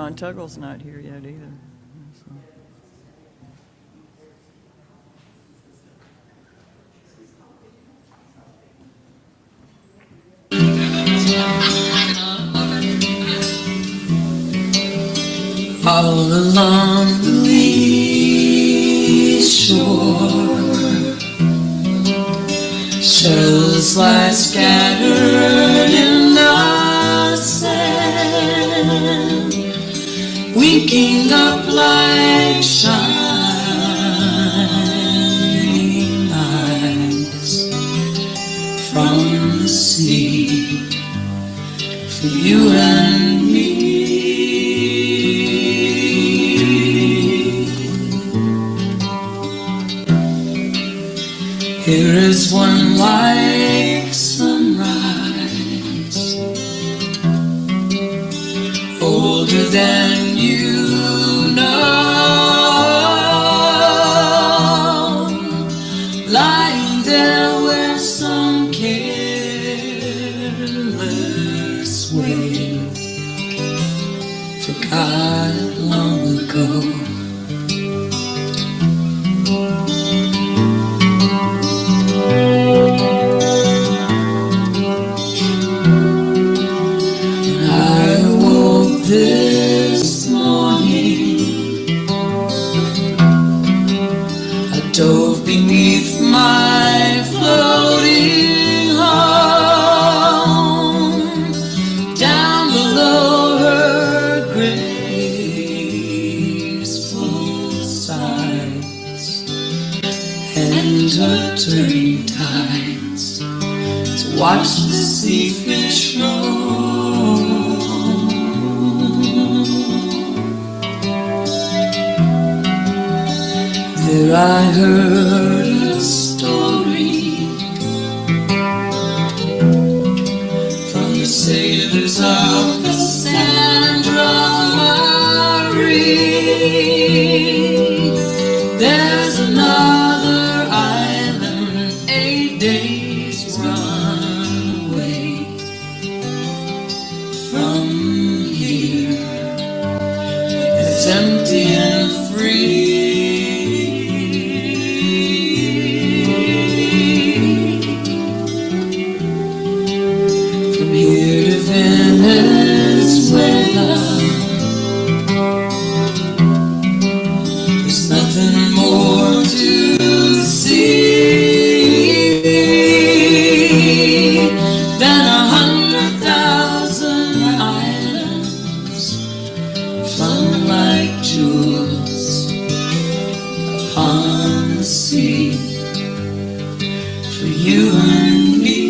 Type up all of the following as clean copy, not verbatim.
John Tuggle's not here yet either. So. All along the lee shore, shells lie scattered in the sand, winking up like shining eyes from the sea for you and me. Here is one like sunrise, older than you know, lying there where some careless wave forgot it long ago. This morning I dove beneath my floating home, down below her graceful sides and her turning tides to watch the sea fish roam. There I heard a story from the sailors of the Sandra Marie. There's another island 8 days run away from here. It's empty and free. Venezuela, there's nothing more to see than 100,000 islands flung like jewels upon the sea for you and me.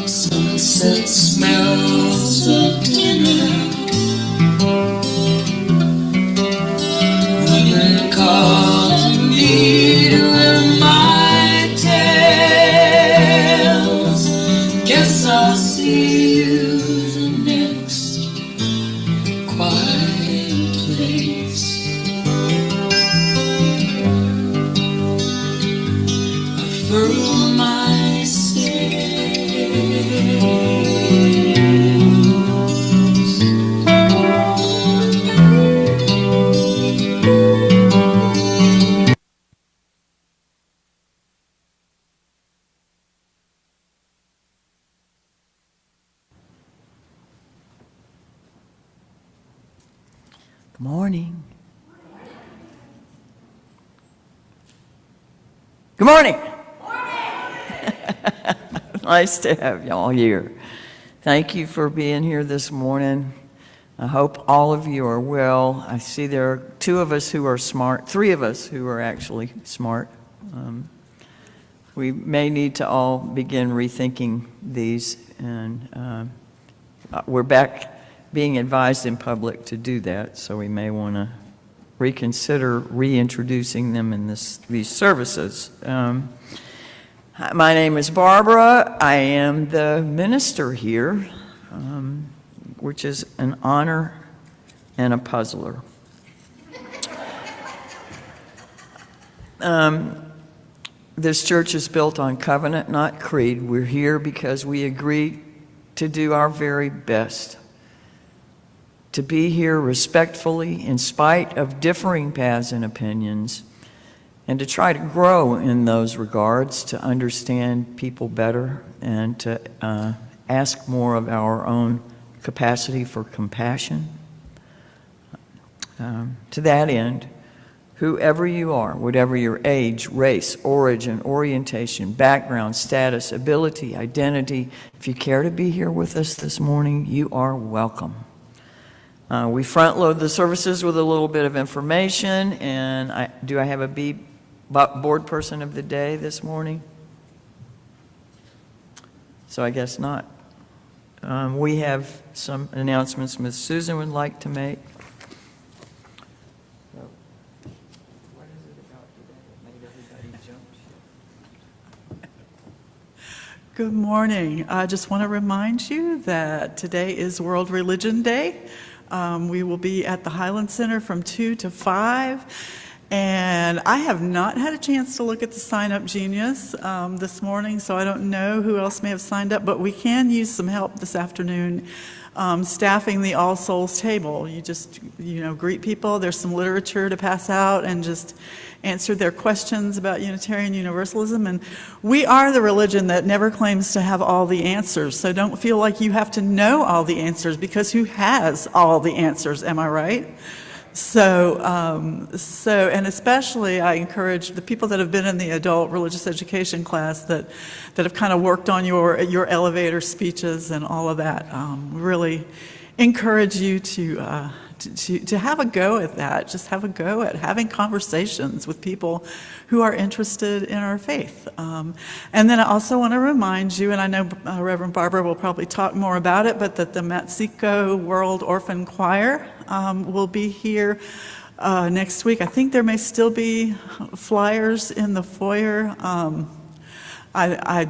Sunset smells of dinner, women calling me to wear my tales. Guess I'll see you the next quiet place. I furl my sails. Morning. Good morning. Nice to have y'all here. Thank you for being here this morning. I hope all of you are well. I see there are two of us who are smart, three of us who are actually smart. We may need to all begin rethinking these, and we're back being advised in public to do that, so we may want to reconsider reintroducing them in these services. My name is Barbara. I am the minister here, which is an honor and a puzzler. This church is built on covenant, not creed. We're here because we agree to do our very best to be here respectfully in spite of differing paths and opinions, and to try to grow in those regards, to understand people better and to ask more of our own capacity for compassion. To that end, whoever you are, whatever your age, race, origin, orientation, background, status, ability, identity, if you care to be here with us this morning, you are welcome. We front load the services with a little bit of information, and do I have a board person of the day this morning? So I guess not. We have some announcements Ms. Susan would like to make. So, what is it about today that made everybody jump ship? Good morning. I just want to remind you that today is World Religion Day. We will be at the Highland Center from 2 to 5. And I have not had a chance to look at the sign-up genius this morning, so I don't know who else may have signed up, but we can use some help this afternoon staffing the All Souls table. You just, greet people. There's some literature to pass out and just answer their questions about Unitarian Universalism. And we are the religion that never claims to have all the answers, so don't feel like you have to know all the answers, because who has all the answers, am I right? So, and especially I encourage the people that have been in the adult religious education class that have kind of worked on your elevator speeches and all of that. Really encourage you to have a go at that. Just have a go at having conversations with people who are interested in our faith. And then I also want to remind you, and I know Reverend Barbara will probably talk more about it, but that the Mexico World Orphan Choir will be here next week. I think there may still be flyers in the foyer. I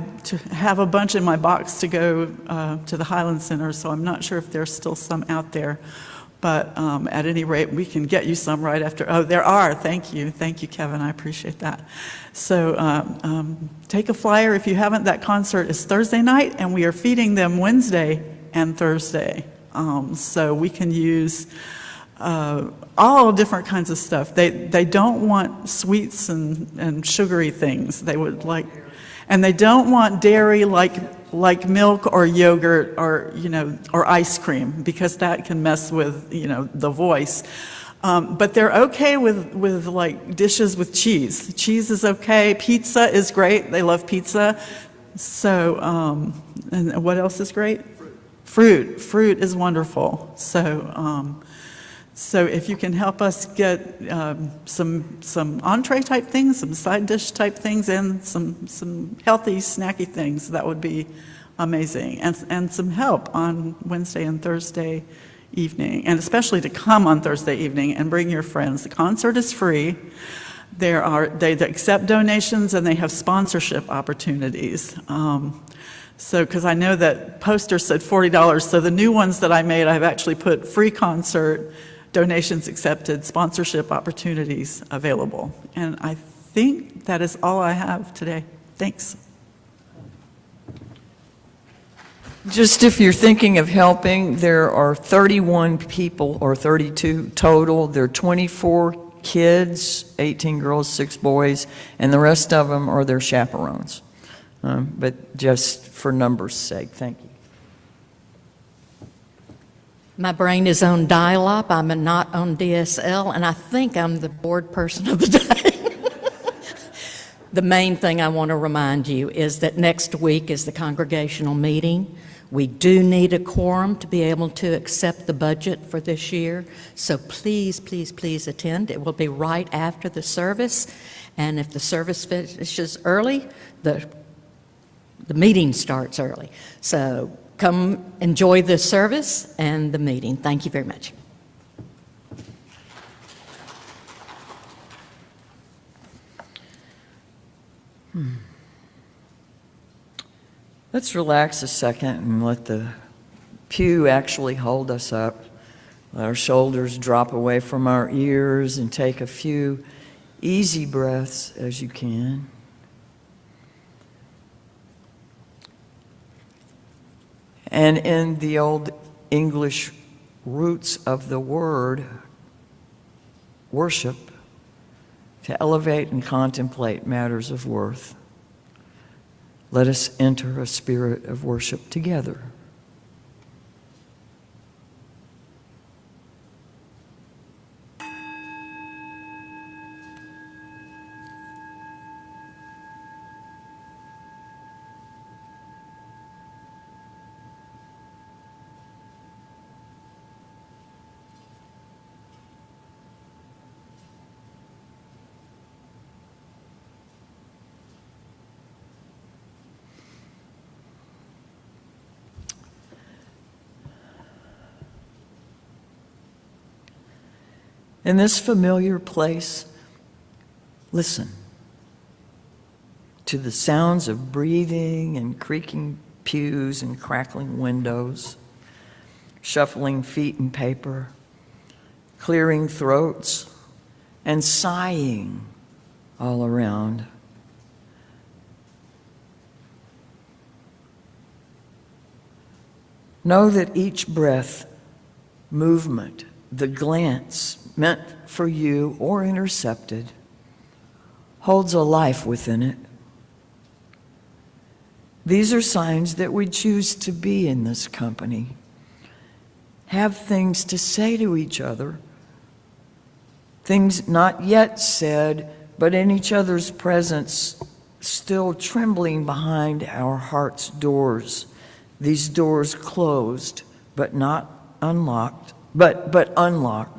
have a bunch in my box to go to the Highland Center, so I'm not sure if there's still some out there. But at any rate, we can get you some right after. Oh, there are. Thank you, Kevin. I appreciate that. So take a flyer if you haven't. That concert is Thursday night, and we are feeding them Wednesday and Thursday. So we can use all different kinds of stuff. They don't want sweets and sugary things. They would like, and they don't want dairy like milk or yogurt or or ice cream, because that can mess with the voice. But they're okay with like dishes with cheese. Cheese is okay. Pizza is great. They love pizza. So and what else is great? Fruit is wonderful. So if you can help us get some entree type things, some side dish type things, and some healthy snacky things, that would be amazing. And some help on Wednesday and Thursday evening, and especially to come on Thursday evening and bring your friends. The concert is free. They accept donations, and they have sponsorship opportunities. So, because I know that posters said $40, so the new ones that I made, I've actually put free concert, donations accepted, sponsorship opportunities available. And I think that is all I have today. Thanks. Just if you're thinking of helping, there are 31 people, or 32 total. There are 24 kids, 18 girls, 6 boys, and the rest of them are their chaperones. But just for numbers' sake, thank you. My brain is on dial-up, I'm not on DSL, and I think I'm the bored person of the day. The main thing I want to remind you is that next week is the congregational meeting. We do need a quorum to be able to accept the budget for this year, so please, please, please attend. It will be right after the service, and if the service finishes early, the meeting starts early. So come enjoy the service and the meeting. Thank you very much. Let's relax a second and let the pew actually hold us up. Let our shoulders drop away from our ears and take a few easy breaths as you can. And in the old English roots of the word, worship, to elevate and contemplate matters of worth, let us enter a spirit of worship together. In this familiar place, listen to the sounds of breathing and creaking pews and crackling windows, shuffling feet and paper, clearing throats, and sighing all around. Know that each breath, movement, the glance meant for you or intercepted holds a life within it. These are signs that we choose to be in this company, have things to say to each other, things not yet said, but in each other's presence, still trembling behind our heart's doors. These doors closed, but not unlocked, but unlocked.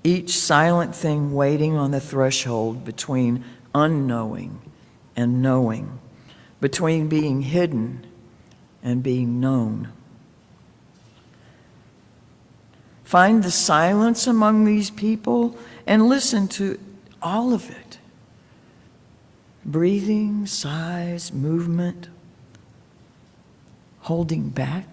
Each silent thing waiting on the threshold between unknowing and knowing, between being hidden and being known. Find the silence among these people and listen to all of it. Breathing, sighs, movement, holding back.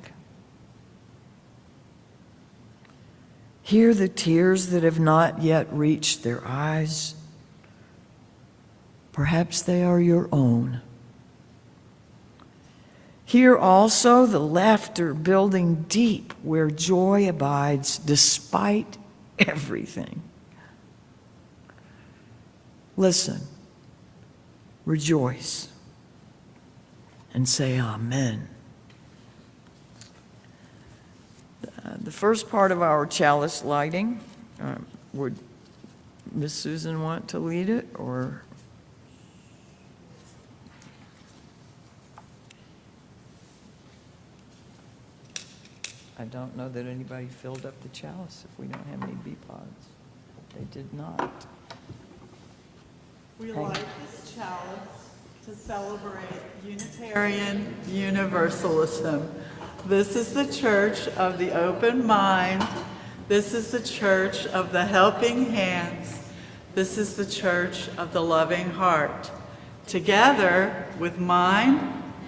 Hear the tears that have not yet reached their eyes. Perhaps they are your own. Hear also the laughter building deep where joy abides despite everything. Listen, rejoice, and say amen. The first part of our chalice lighting, would Miss Susan want to lead it, or? I don't know that anybody filled up the chalice if we don't have any bee pods. They did not. We light this chalice to celebrate Unitarian Universalism. This is the church of the open mind. This is the church of the helping hands. This is the church of the loving heart. Together with mind,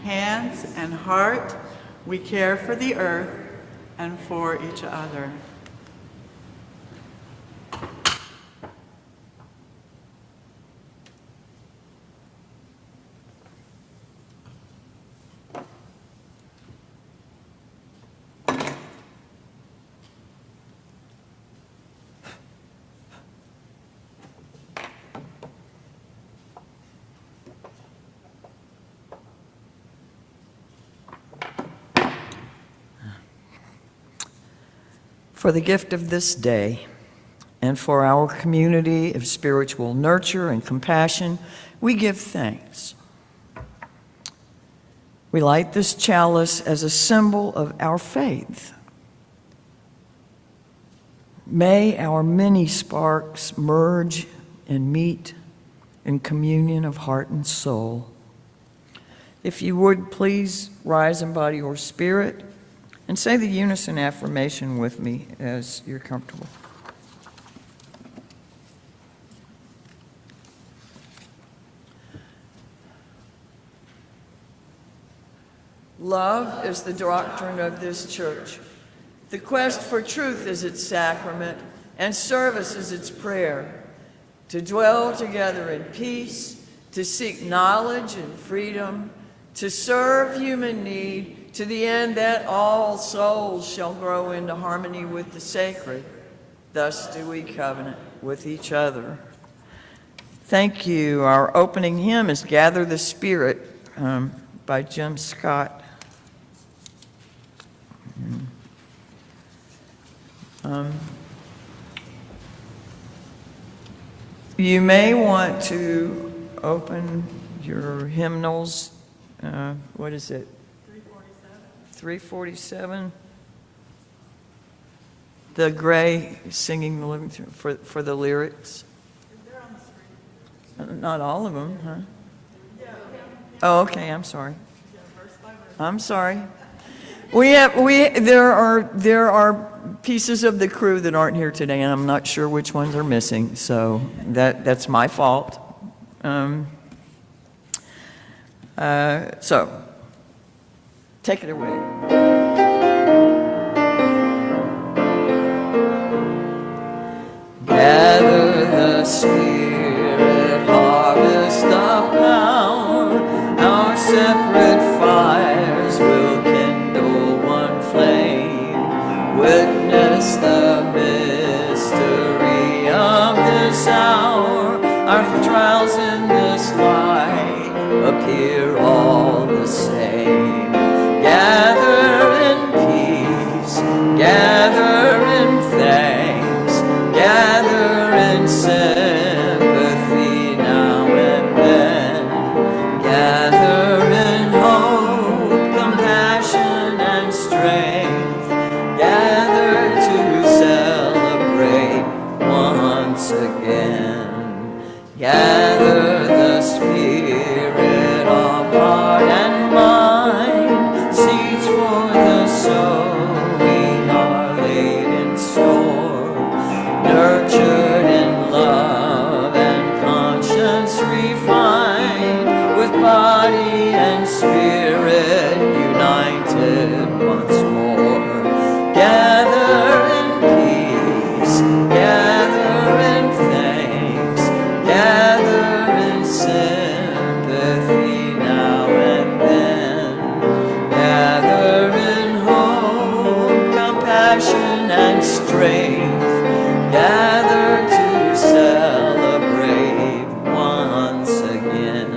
hands, and heart, we care for the earth and for each other. for the gift of this day and for our community of spiritual nurture and compassion, we give thanks. We light this chalice as a symbol of our faith. May our many sparks merge and meet in communion of heart and soul. If you would, please rise in body or spirit and say the unison affirmation with me as you're comfortable. Love is the doctrine of this church. The quest for truth is its sacrament, and service is its prayer. To dwell together in peace, to seek knowledge and freedom, to serve human need, to the end that all souls shall grow into harmony with the sacred. Thus do we covenant with each other. Thank you. Our opening hymn is Gather the Spirit by Jim Scott. You may want to open your hymnals. What is it? 347. 347. The Gray singing the living through for the lyrics. They're on the screen. Not all of them, huh? Oh, okay. I'm sorry. I'm sorry. There are pieces of the crew that aren't here today, and I'm not sure which ones are missing. So that's my fault. So take it away. Gather the Spirit, harvest the power, our separate fires will kindle one flame. Witness the mystery of this hour, our trials in this light appear all the same. Gather in peace, gather in thanks, gather in sympathy now and then. Gather in hope, compassion, and strength. Gather to celebrate once again. Gather the Spirit of heart and mind. Seeds for the sowing are laid in store. Nurtured in love and conscience refined, with body and spirit united once more. Gather in peace, gather in thanks, gather in sympathy now and then. Gather in hope, compassion, and strength. Gather to celebrate once again.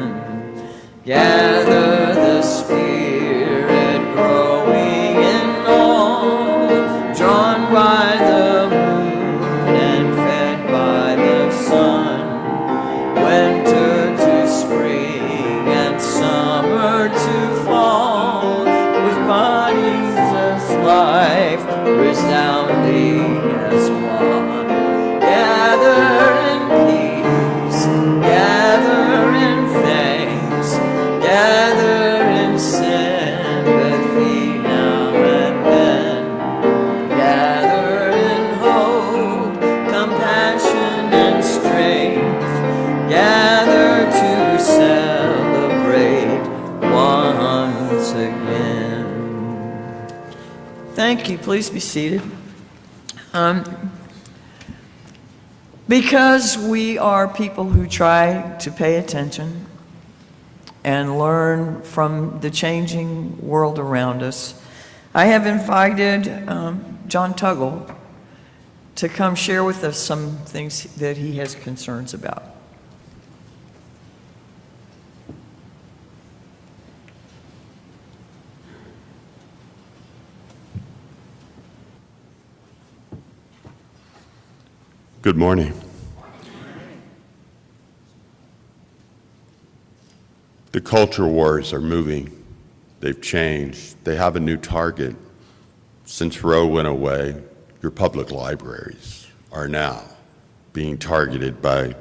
Gather the Spirit growing in all, drawn by the moon and fed by the sun. Winter to spring and summer to fall, with bodies as life resounding as one. Gather in peace, gather in thanks, gather in sympathy now and then. Gather in hope, compassion, and strength. Gather to celebrate once again. Thank you. Please be seated. Because we are people who try to pay attention and learn from the changing world around us, I have invited John Tuggle to come share with us some things that he has concerns about. Good morning. The culture wars are moving. They've changed. They have a new target. Since Roe went away, your public libraries are now being targeted by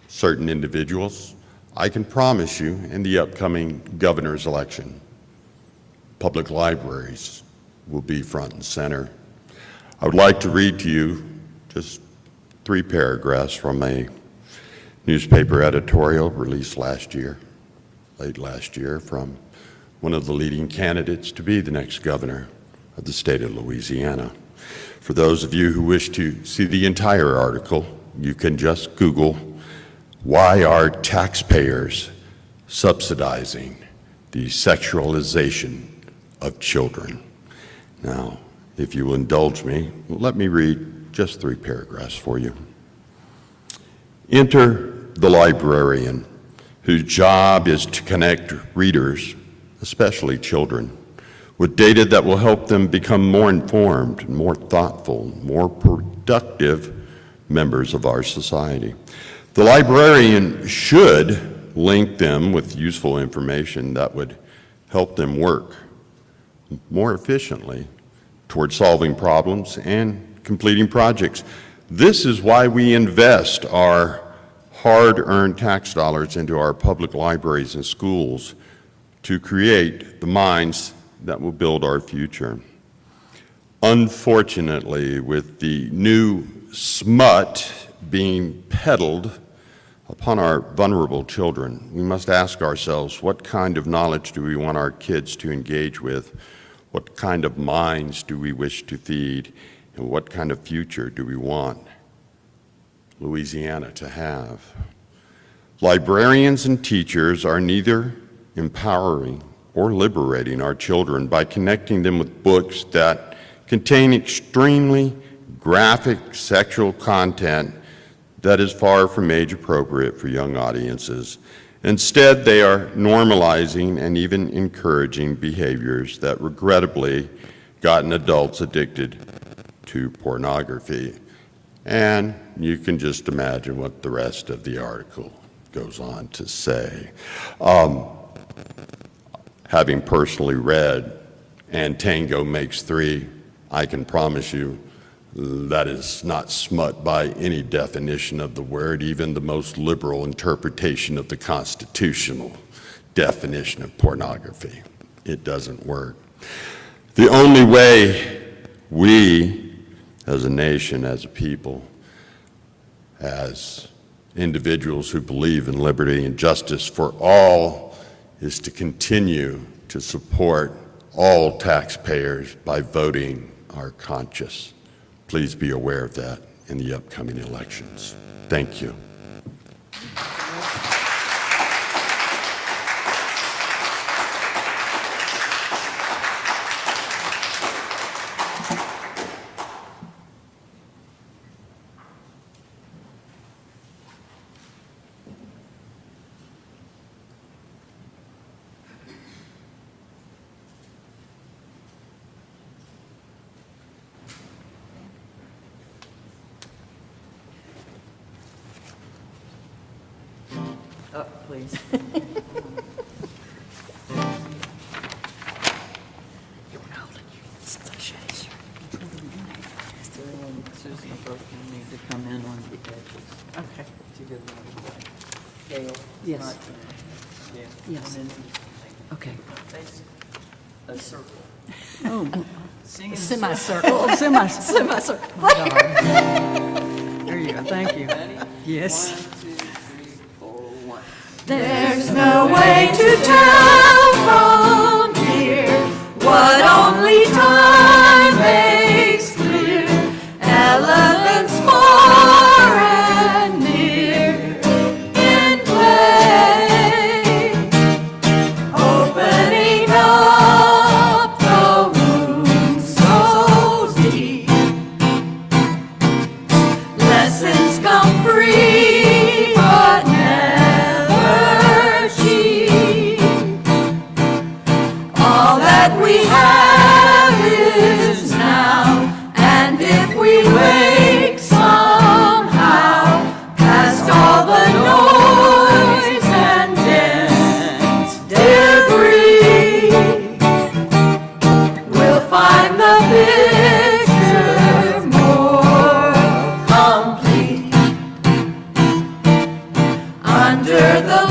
certain individuals. I can promise you, in the upcoming governor's election, public libraries will be front and center. I would like to read to you just 3 paragraphs from a newspaper editorial released late last year, from one of the leading candidates to be the next governor of the state of Louisiana. For those of you who wish to see the entire article, you can just Google, "Why are taxpayers subsidizing the sexualization of children?" Now, if you will indulge me, let me read just 3 paragraphs for you. Enter the librarian, whose job is to connect readers, especially children, with data that will help them become more informed, more thoughtful, more productive members of our society. The librarian should link them with useful information that would help them work more efficiently toward solving problems and completing projects. This is why we invest our hard-earned tax dollars into our public libraries and schools, to create the minds that will build our future. Unfortunately, with the new smut being peddled upon our vulnerable children, we must ask ourselves, what kind of knowledge do we want our kids to engage with? What kind of minds do we wish to feed? And what kind of future do we want Louisiana to have? Librarians and teachers are neither empowering or liberating our children by connecting them with books that contain extremely graphic sexual content that is far from age appropriate for young audiences. Instead, they are normalizing and even encouraging behaviors that regrettably gotten adults addicted to pornography. And you can just imagine what the rest of the article goes on to say. Having personally read "And Tango Makes Three," I can promise you that is not smut by any definition of the word, even the most liberal interpretation of the constitutional definition of pornography. It doesn't work. The only way we, as a nation, as a people, as individuals who believe in liberty and justice for all, is to continue to support all taxpayers by voting our conscience. Please be aware of that in the upcoming elections. Thank you. Up, please. Susan and both of you need to come in on the edges. Okay. To get one. Gail? Yes. Not, yeah. Yes. And then Okay. face a circle. Oh, Sing in Semicircle. semicircle. There you go. Thank you. Yes. 1, 2, 3, 4, 1. There's no way to tell from here what only time makes clear. Elephants far and near in play, opening up the wound so deep. Lessons come free, but never cheap.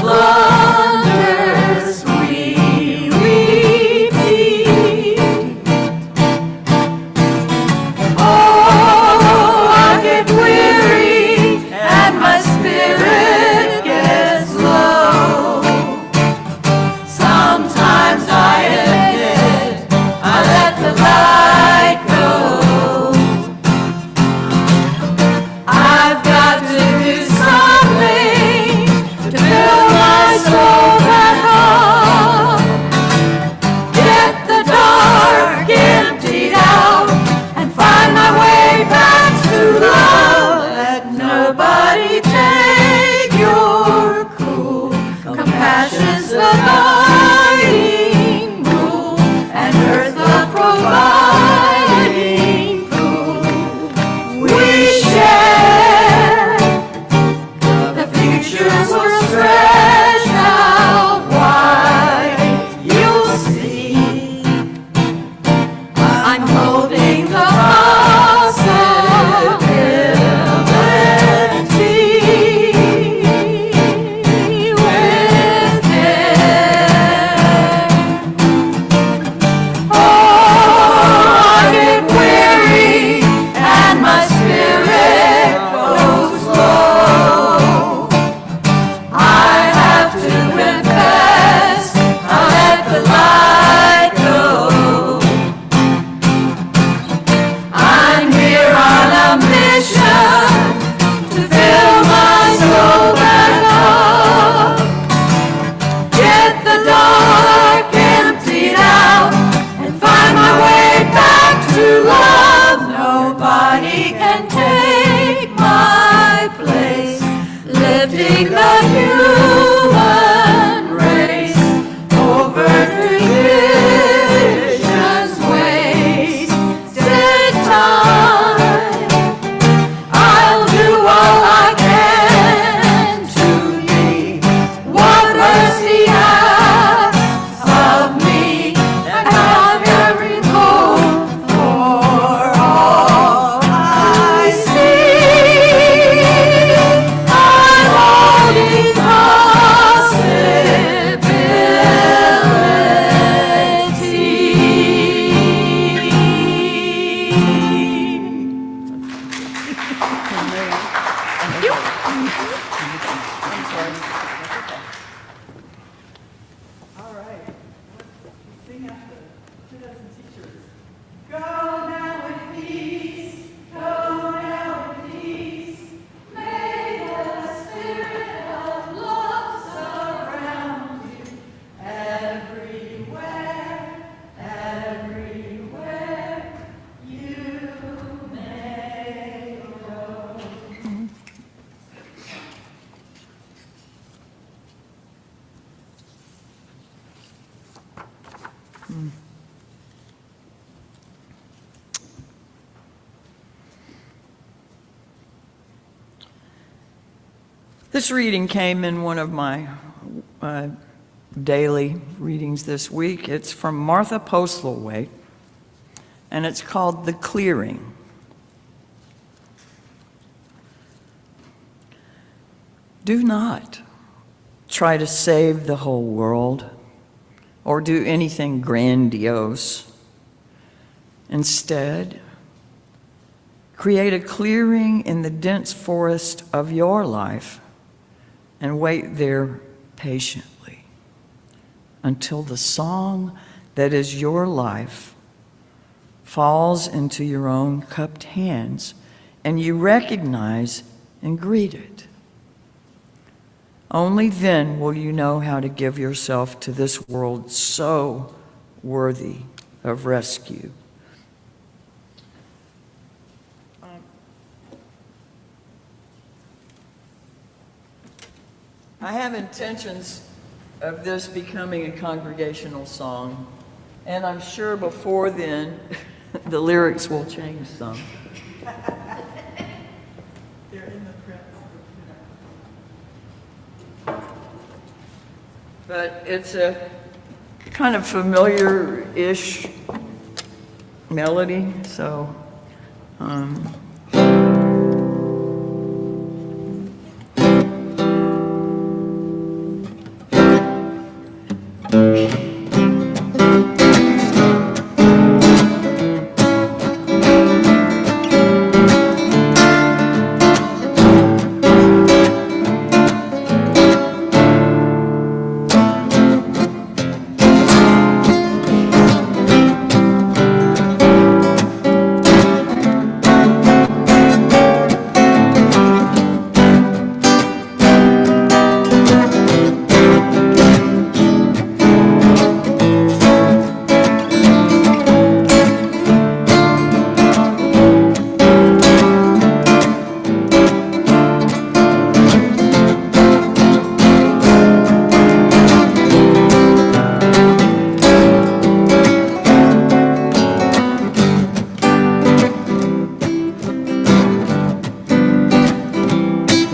blunders we repeat. Oh, I get weary and my spirit gets low. Sometimes I admit I let the light go. I've got to do something to fill my soul back up. Get the dark emptied out and find my way back to love. Let nobody take your cool. Compassion's the guiding rule, and earth the providing pool. We share the futures will stretch out wide. You'll see I'm holding the possibility within. Oh, I get weary and my spirit goes low. I have to confess, I let the light go. I'm here on a mission to fill my soul back up. Get the dark emptied out and find my way back to love. Nobody can take my place, lifting the human race over division's ways. Take time, I'll do all I can to be what mercy asks of me, and I'm every hope for all I see. I'm holding possibility. All right. Sing after 2 dozen teachers. Go now in peace. Go now in peace. May the spirit of love surround you everywhere, everywhere you may go. This reading came in one of my daily readings this week. It's from Martha Postlethwaite, and it's called The Clearing. Do not try to save the whole world or do anything grandiose. Instead, create a clearing in the dense forest of your life and wait there patiently until the song that is your life falls into your own cupped hands and you recognize and greet it. Only then will you know how to give yourself to this world so worthy of rescue. I have intentions of this becoming a congregational song, and I'm sure before then the lyrics will change some. They're in the print. But it's a kind of familiar-ish melody, so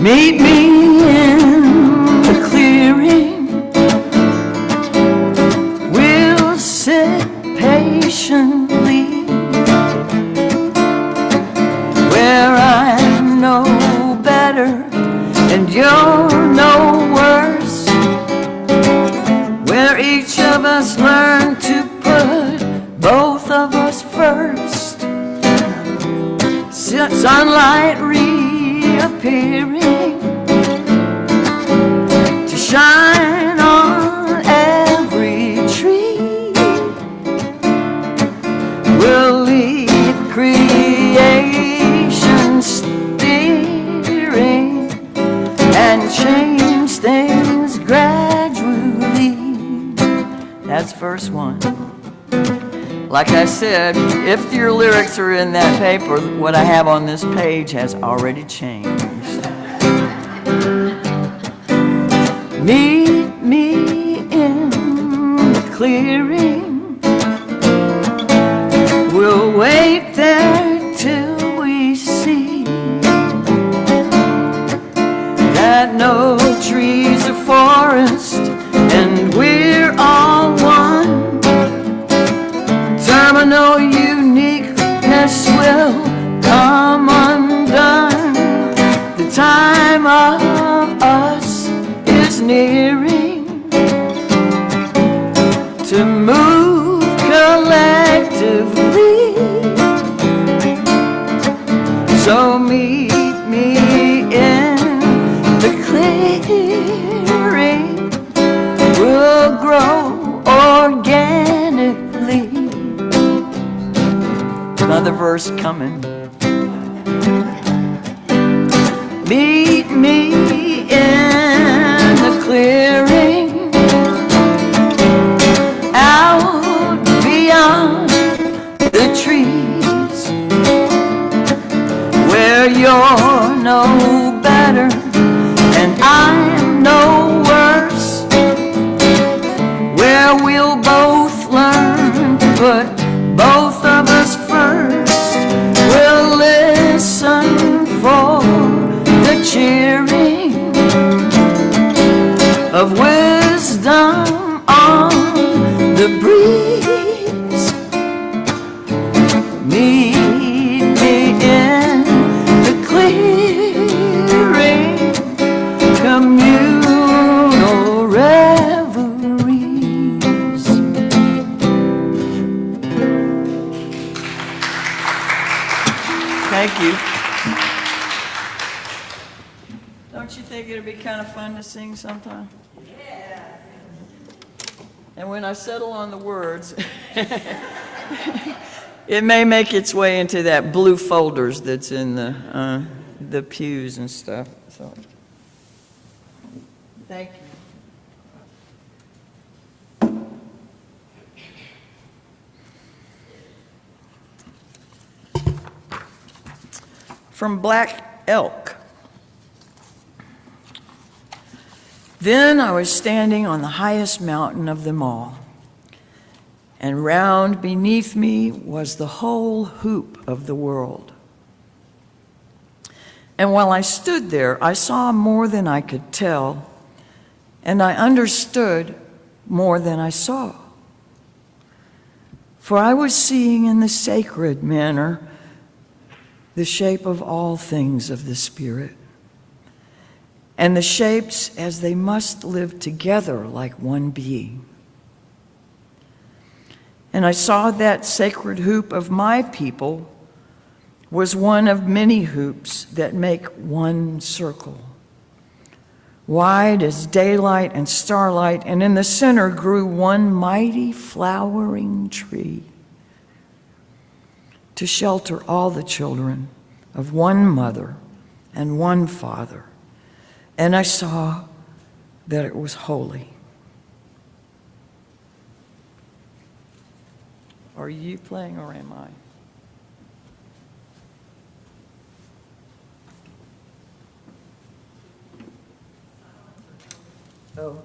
Meet me in the clearing. We'll sit patiently where I know better and you're no worse, where each of us learn to put both of us first. Sunlight reappearing to shine on every tree. We'll leave creation steering and change things gradually. That's verse 1. Like I said, if your lyrics are in that paper, what I have on this page has already changed. Meet me in the clearing. We'll wait there till we see that no trees are forest and we're all one. Terminal uniqueness will come undone. The time of us is nearing to move collectively. So meet me in the clearing. We'll grow organically. Another verse coming. Meet me in the clearing, out beyond the trees, where you're no better and I'm no worse, where we'll both learn to put both of us first. We'll listen for the cheering of wisdom on the breeze. Meet me in the clearing, communal reveries. Thank you. Don't you think it'd be kind of fun to sing sometime? Yeah. And when I settle on the words, it may make its way into that blue folders that's in the pews and stuff. So, thank you. From Black Elk. Then I was standing on the highest mountain of them all, and round beneath me was the whole hoop of the world. And while I stood there, I saw more than I could tell, and I understood more than I saw. For I was seeing in the sacred manner the shape of all things of the Spirit, and the shapes as they must live together like one being. And I saw that sacred hoop of my people was one of many hoops that make one circle, wide as daylight and starlight, and in the center grew one mighty flowering tree to shelter all the children of one mother and one father. And I saw that it was holy. Are you playing or am I? Oh.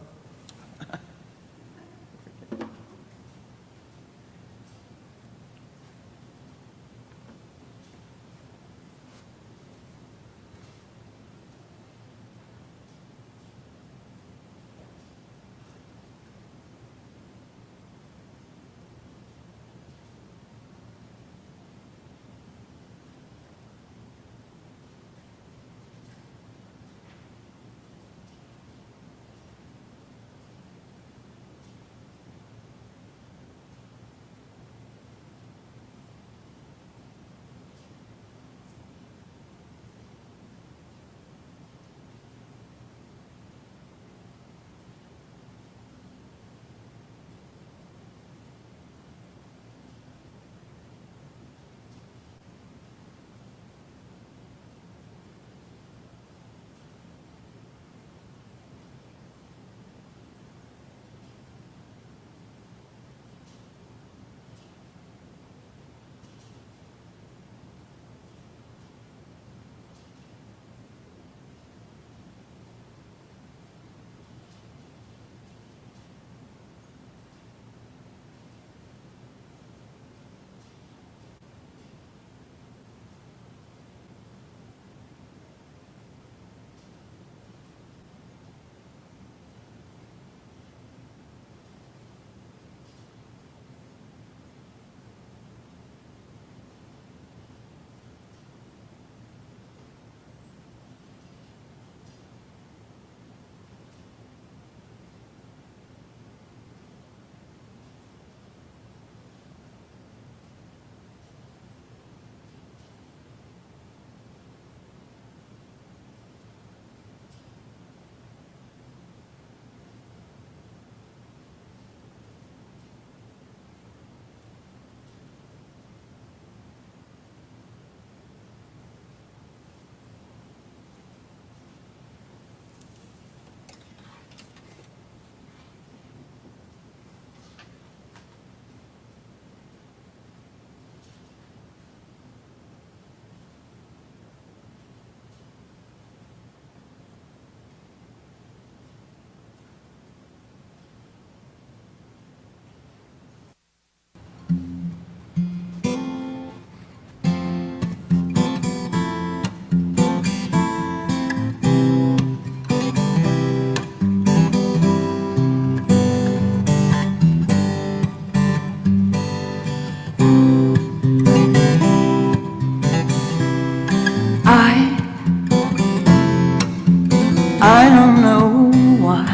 I don't know why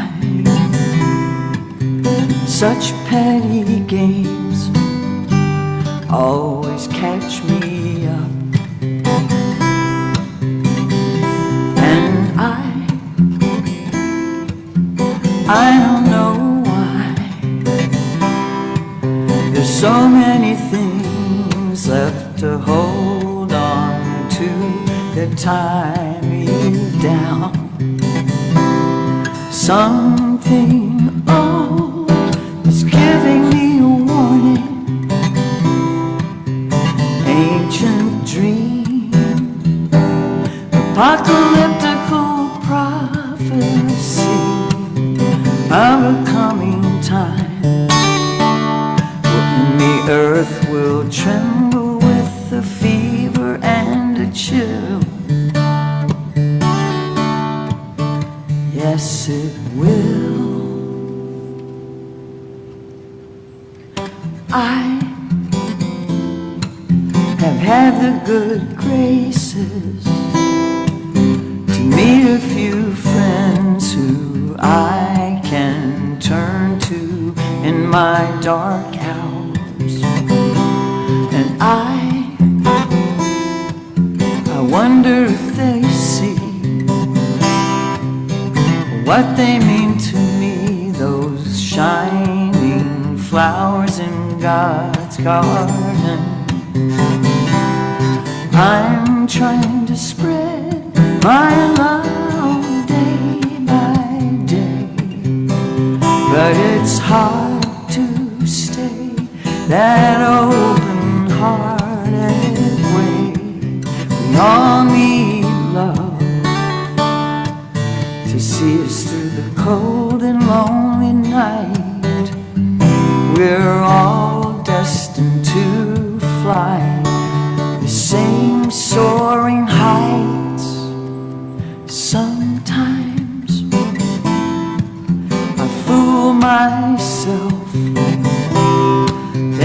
such petty games always catch me up, and I don't know why there's so many things left to hold on to that tie me down. Something old is giving me a warning, ancient dream, apocalyptical prophecy of a coming time when the earth will tremble with a fever and a chill. Yes, it will. I have had the good graces to meet a few friends who I can turn to in my dark hours. wonder if they see what they mean to me, those shining flowers in God's garden. I'm trying to spread my love day by day, but it's hard to stay that open-hearted way. We all need love to see us through the cold and lonely night. We're all destined to fly the same soaring heights. Sometimes I fool myself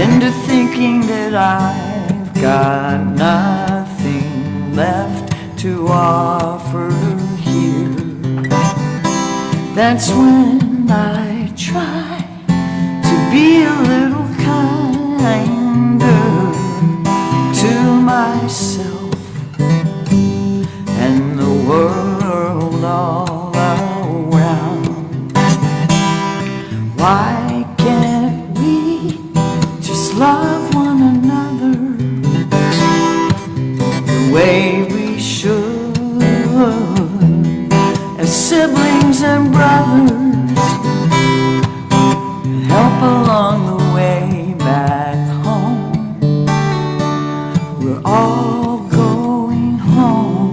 into thinking that I've got nothing left to offer here. That's when I try to be a little kinder to myself and the world all around. Why can't we just love one another the way we should, as siblings and brothers, help along the way back home? We're all going home.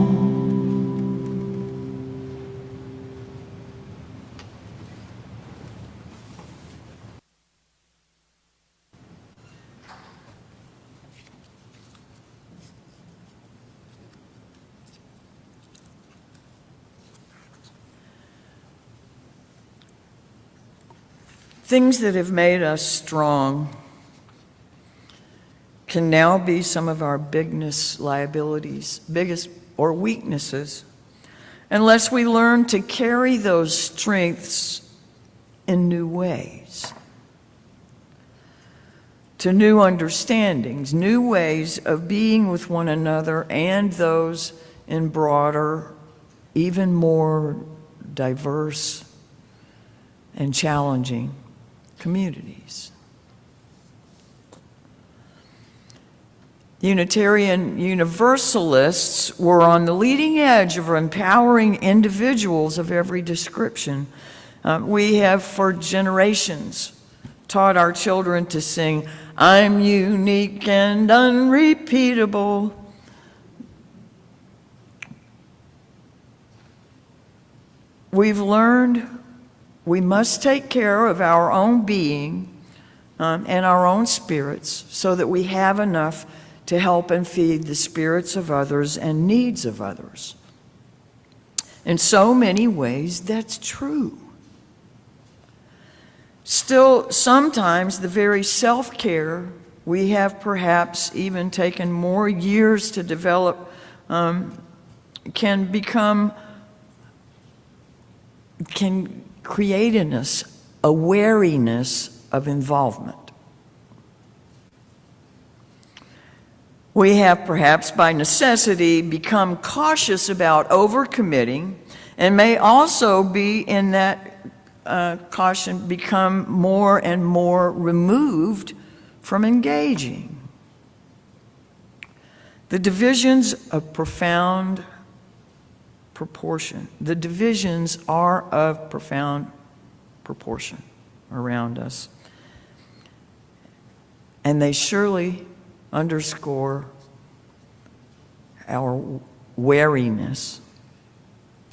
Things that have made us strong can now be some of our biggest or weaknesses, unless we learn to carry those strengths in new ways, to new understandings, new ways of being with one another and those in broader, even more diverse and challenging communities. Unitarian Universalists were on the leading edge of empowering individuals of every description. We have for generations taught our children to sing, "I'm unique and unrepeatable." We've learned we must take care of our own being and our own spirits so that we have enough to help and feed the spirits of others and needs of others. In so many ways, that's true. Still, sometimes the very self-care we have perhaps even taken more years to develop can create in us a wariness of involvement. We have perhaps by necessity become cautious about overcommitting and may also be in that caution become more and more removed from engaging. The divisions of profound proportion. The divisions are of profound proportion around us. And they surely underscore our wariness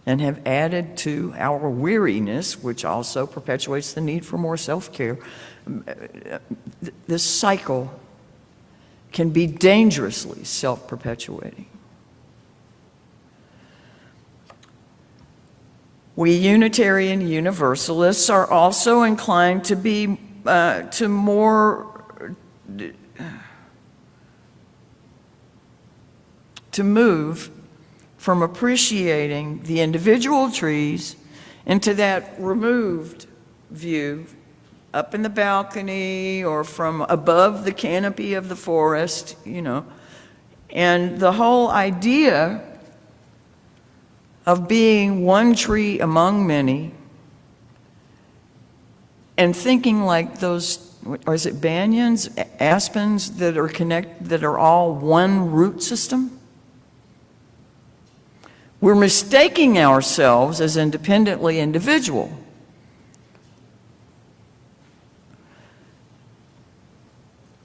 and have added to our weariness, which also perpetuates the need for more self-care. This cycle can be dangerously self-perpetuating. We Unitarian Universalists are also inclined to be to move from appreciating the individual trees into that removed view up in the balcony or from above the canopy of the forest, you know. And the whole idea of being one tree among many and thinking like those, or is it banyans, aspens that are all one root system? We're mistaking ourselves as independently individual.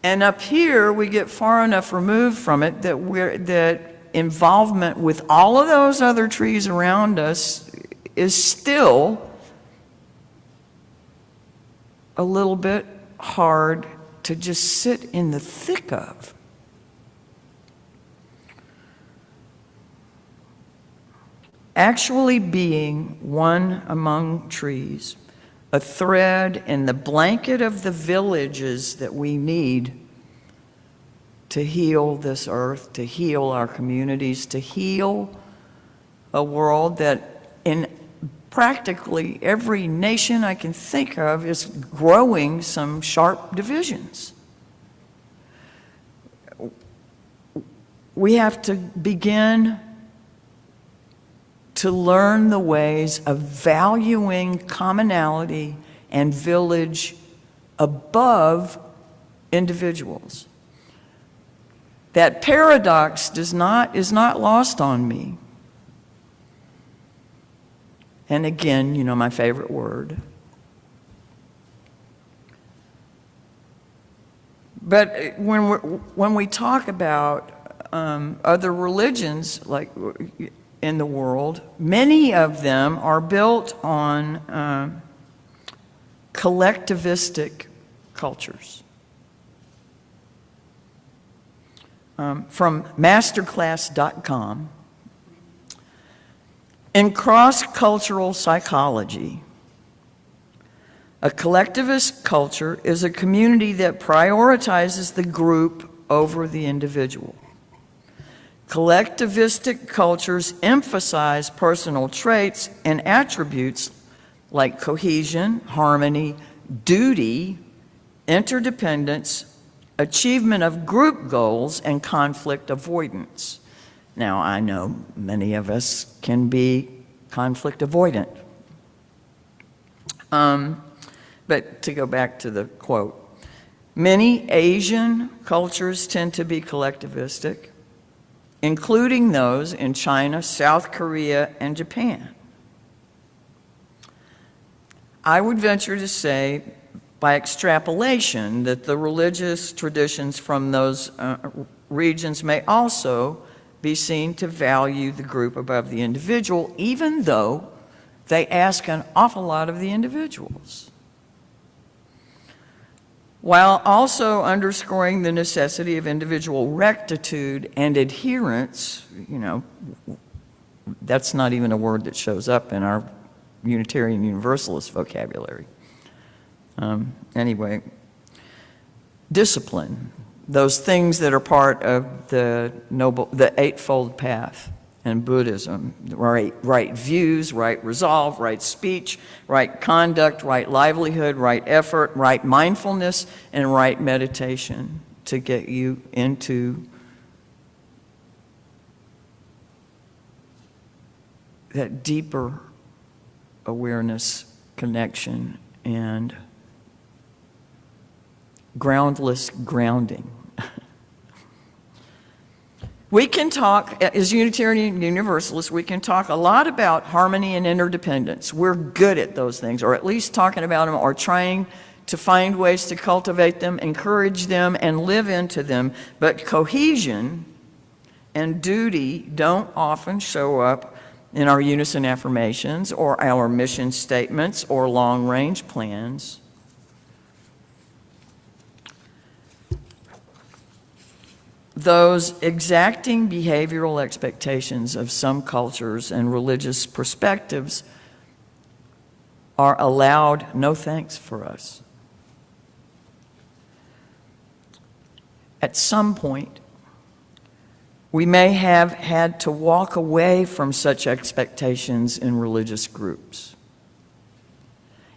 And up here, we get far enough removed from it that involvement with all of those other trees around us is still a little bit hard to just sit in the thick of. Actually being one among trees, a thread in the blanket of the villages that we need to heal this earth, to heal our communities, to heal a world that in practically every nation I can think of is growing some sharp divisions. We have to begin to learn the ways of valuing commonality and village above individuals. That paradox is not lost on me. And again, you know, my favorite word. But when we talk about other religions, like in the world, many of them are built on collectivistic cultures. From masterclass.com, in cross-cultural psychology, a collectivist culture is a community that prioritizes the group over the individual. Collectivistic cultures emphasize personal traits and attributes like cohesion, harmony, duty, interdependence, achievement of group goals, and conflict avoidance. Now, I know many of us can be conflict avoidant. But to go back to the quote, many Asian cultures tend to be collectivistic, including those in China, South Korea, and Japan. I would venture to say, by extrapolation, that the religious traditions from those regions may also be seen to value the group above the individual, even though they ask an awful lot of the individuals, while also underscoring the necessity of individual rectitude and adherence. You know, that's not even a word that shows up in our Unitarian Universalist vocabulary. Anyway, discipline, those things that are part of the Eightfold Path and Buddhism, right views, right resolve, right speech, right conduct, right livelihood, right effort, right mindfulness, and right meditation to get you into that deeper awareness, connection, and groundless grounding. We can talk, as Unitarian Universalists, we can talk a lot about harmony and interdependence. We're good at those things, or at least talking about them, or trying to find ways to cultivate them, encourage them, and live into them. But cohesion and duty don't often show up in our unison affirmations, or our mission statements, or long-range plans. Those exacting behavioral expectations of some cultures and religious perspectives are allowed no thanks for us. At some point, we may have had to walk away from such expectations in religious groups.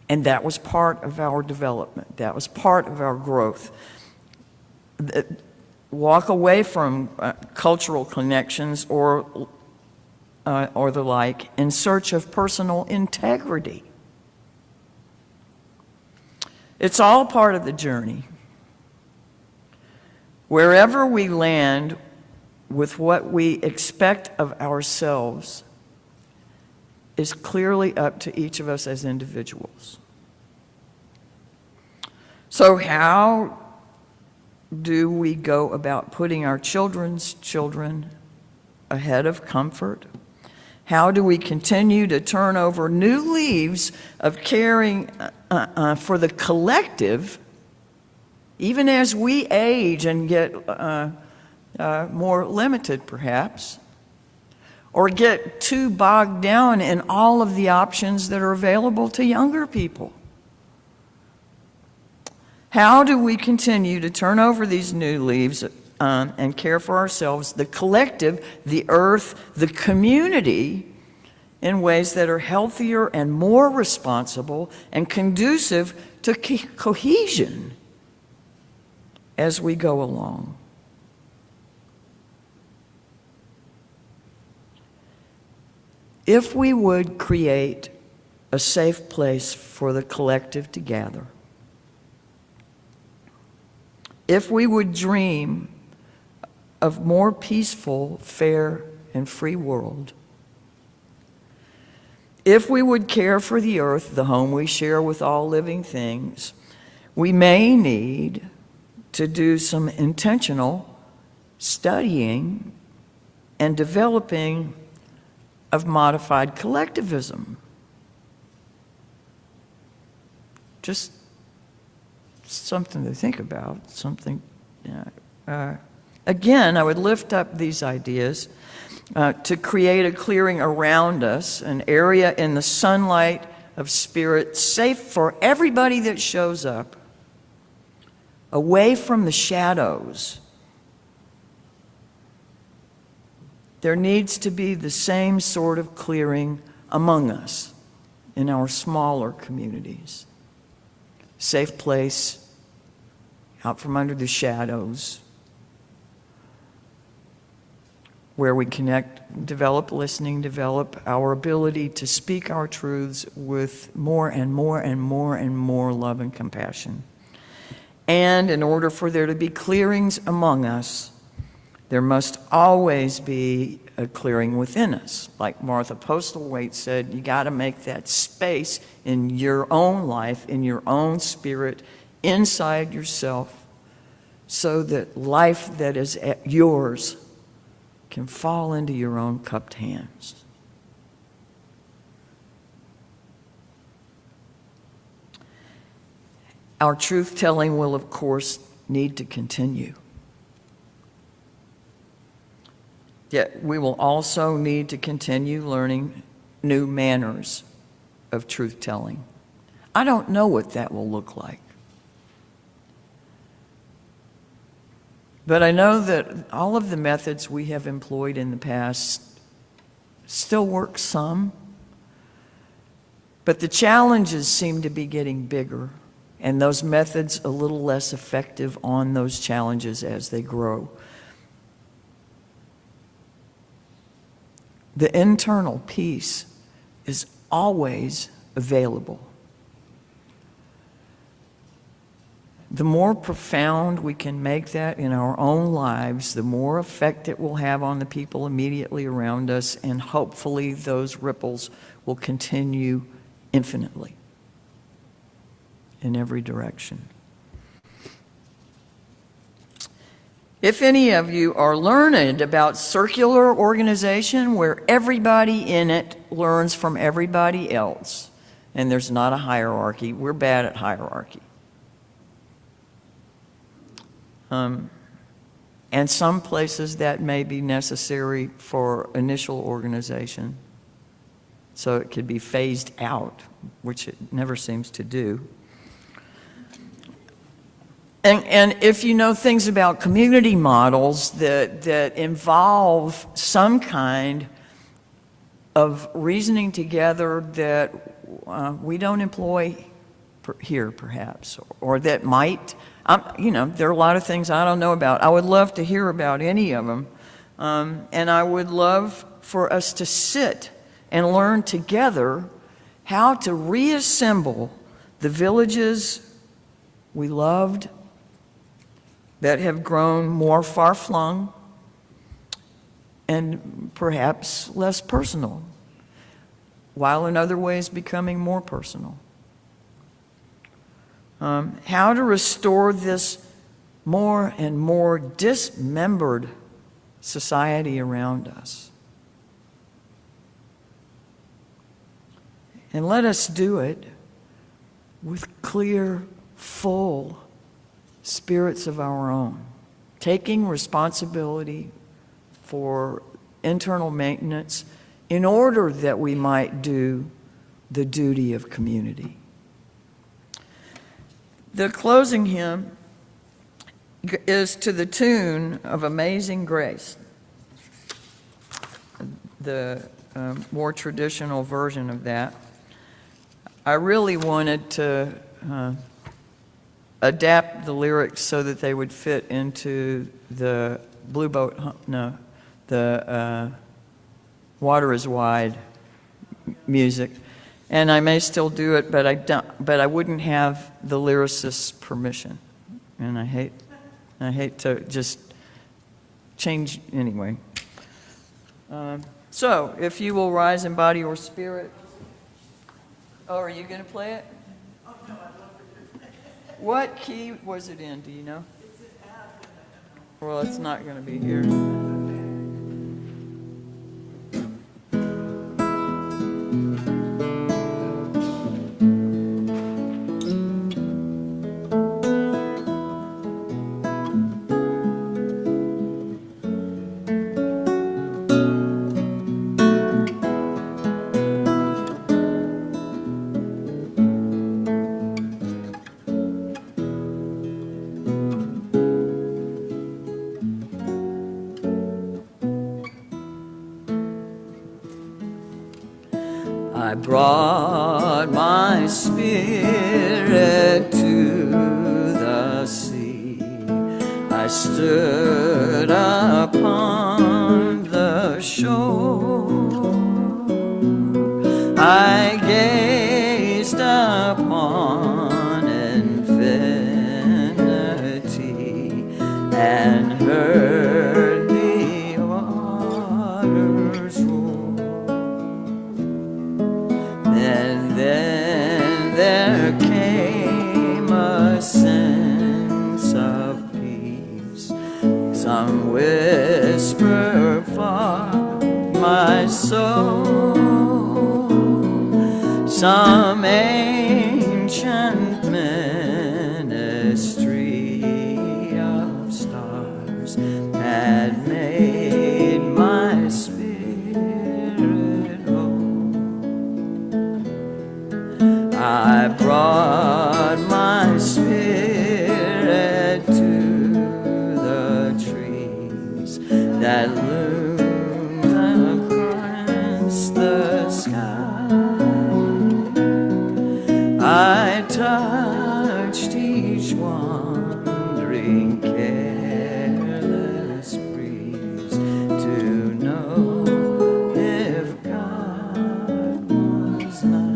And that was part of our development. That was part of our growth. Walk away from cultural connections or or the like in search of personal integrity. It's all part of the journey. Wherever we land with what we expect of ourselves is clearly up to each of us as individuals. So how do we go about putting our children's children ahead of comfort? How do we continue to turn over new leaves of caring for the collective, even as we age and get more limited, perhaps, or get too bogged down in all of the options that are available to younger people? How do we continue to turn over these new leaves and care for ourselves, the collective, the earth, the community, in ways that are healthier and more responsible and conducive to cohesion as we go along? If we would create a safe place for the collective to gather, if we would dream of more peaceful, fair, and free world, if we would care for the earth, the home we share with all living things, we may need to do some intentional studying and developing of modified collectivism. Just something to think about, something. Again, I would lift up these ideas to create a clearing around us, an area in the sunlight of spirit, safe for everybody that shows up, away from the shadows. There needs to be the same sort of clearing among us in our smaller communities. Safe place, out from under the shadows, where we connect, develop listening, develop our ability to speak our truths with more and more and more and more love and compassion. And in order for there to be clearings among us, there must always be a clearing within us. Like Martha Postlethwaite said, you got to make that space in your own life, in your own spirit, inside yourself, so that life that is yours can fall into your own cupped hands. Our truth-telling will, of course, need to continue. Yet we will also need to continue learning new manners of truth-telling. I don't know what that will look like. But I know that all of the methods we have employed in the past still work some, but the challenges seem to be getting bigger, and those methods a little less effective on those challenges as they grow. The internal peace is always available. The more profound we can make that in our own lives, the more effect it will have on the people immediately around us, and hopefully those ripples will continue infinitely in every direction. If any of you are learned about circular organization where everybody in it learns from everybody else, and there's not a hierarchy, we're bad at hierarchy. And some places that may be necessary for initial organization, so it could be phased out, which it never seems to do. And if you know things about community models that involve some kind of reasoning together that we don't employ here, perhaps, or that might, there are a lot of things I don't know about. I would love to hear about any of them. And I would love for us to sit and learn together how to reassemble the villages we loved that have grown more far-flung and perhaps less personal, while in other ways becoming more personal. How to restore this more and more dismembered society around us. And let us do it with clear, full spirits of our own, taking responsibility for internal maintenance in order that we might do the duty of community. The closing hymn is to the tune of Amazing Grace, the more traditional version of that. I really wanted to adapt the lyrics so that they would fit into the Blue Boat, the Water is Wide music. And I may still do it, but I wouldn't have the lyricist's permission. And I hate to just change anyway. So, if you will rise in body or spirit. Oh, are you going to play it? Oh, no, I'd love to. What key was it in? Do you know? It's in F. Well, it's not going to be here. I brought my spirit to the sea. I stood upon the shore. I gazed upon infinity and heard the waters roar. And then there came a sense of peace. Some whisper far my soul. Some ancient ministry of stars had made my spirit whole. I brought my spirit to the trees that loomed across the sky. I touched each wandering careless breeze to know if God was nigh.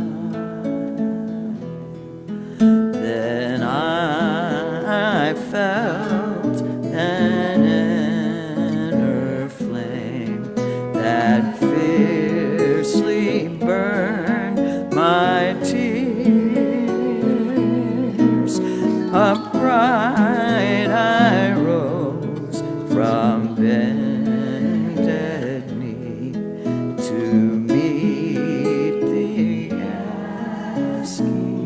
Then I felt an inner flame that fiercely burned my tears. Upright I rose from bended knee to meet the asking.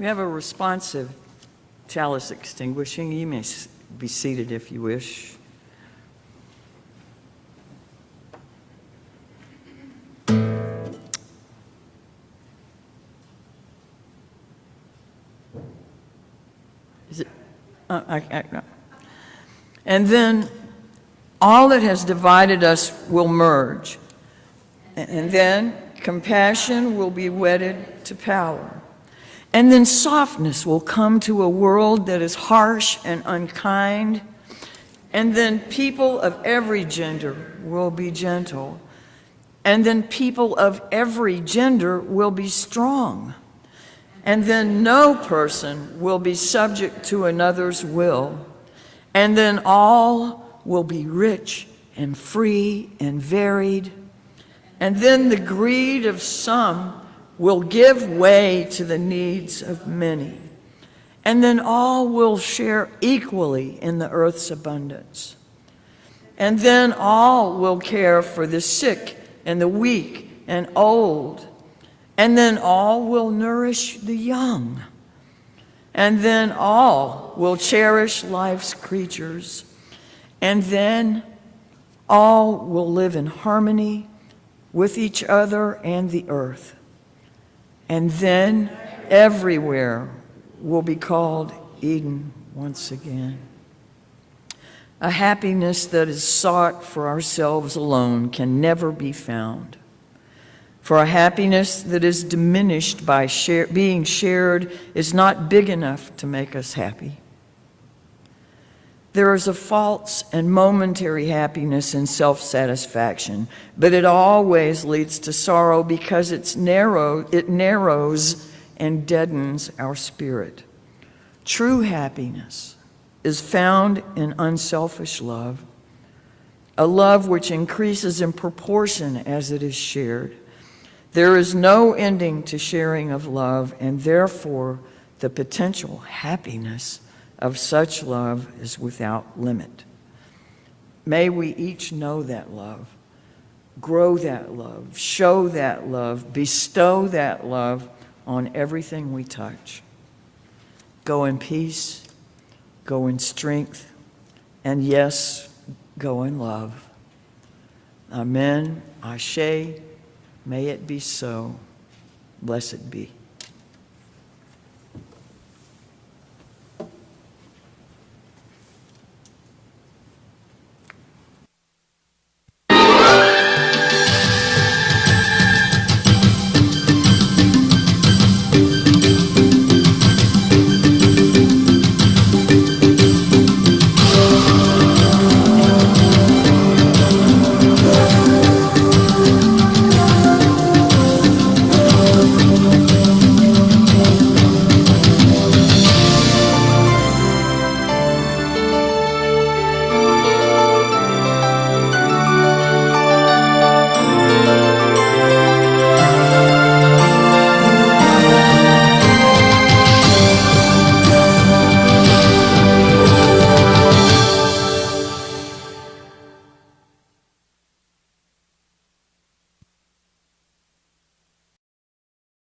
We have a responsive chalice extinguishing. You may be seated if you wish. Is it? No. And then all that has divided us will merge. And then compassion will be wedded to power. And then softness will come to a world that is harsh and unkind. And then people of every gender will be gentle. And then people of every gender will be strong. And then no person will be subject to another's will. And then all will be rich and free and varied. And then the greed of some will give way to the needs of many. And then all will share equally in the earth's abundance. And then all will care for the sick and the weak and old. And then all will nourish the young. And then all will cherish life's creatures. And then all will live in harmony with each other and the earth. And then everywhere will be called Eden once again. A happiness that is sought for ourselves alone can never be found. For a happiness that is diminished by being shared is not big enough to make us happy. There is a false and momentary happiness in self-satisfaction, but it always leads to sorrow because it narrows and deadens our spirit. True happiness is found in unselfish love, a love which increases in proportion as it is shared. There is no ending to sharing of love, and therefore the potential happiness of such love is without limit. May we each know that love, grow that love, show that love, bestow that love on everything we touch. Go in peace, go in strength, and yes, go in love. Amen. Ashe. May it be so. Blessed be.